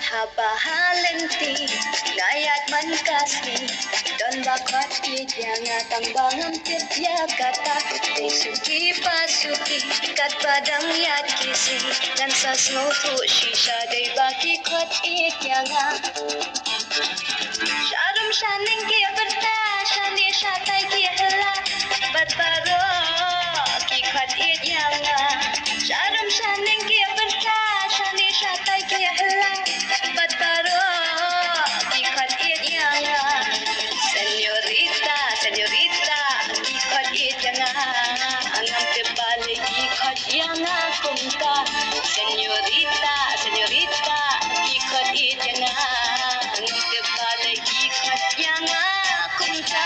Habahalenti, ngayat man kasih don bakot yang tambang ya kata suki pasuki kat padang yat kisi dan sasno tu shisha dai baki kot yang sharum shaning ki berta shani shatai ki hela bat baro ki kot yang sharum shaning ki berta shani shatai ki hela bat baro ki kot yang Señorita, señorita, ikot itanga angam tebale ikot yana kumta. Señorita, señorita, ikot itanga angam tebale ikot yana kumta.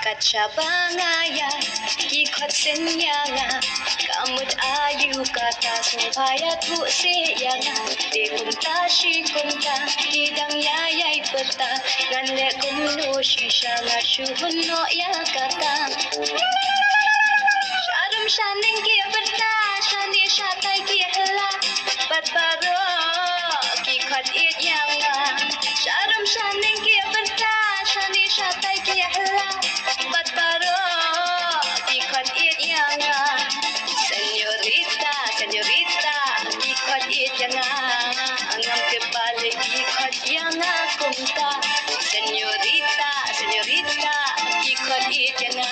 Kacabangaya, ikot senyanga, kamut ayu kata supaya tu seyanga, de kumta shi kumta, kidang yayay peta, ngande kumno shisha ngashuhun no ya kata. Sharum shaning ki berta, shani shatai ki hela, bat baro ki kot yanga. Sharum shaning ki berta, shani shatai ki hela. Señorita, señorita, ikot itanga angam tebale ikot yana kumta. Señorita, señorita, ikot itanga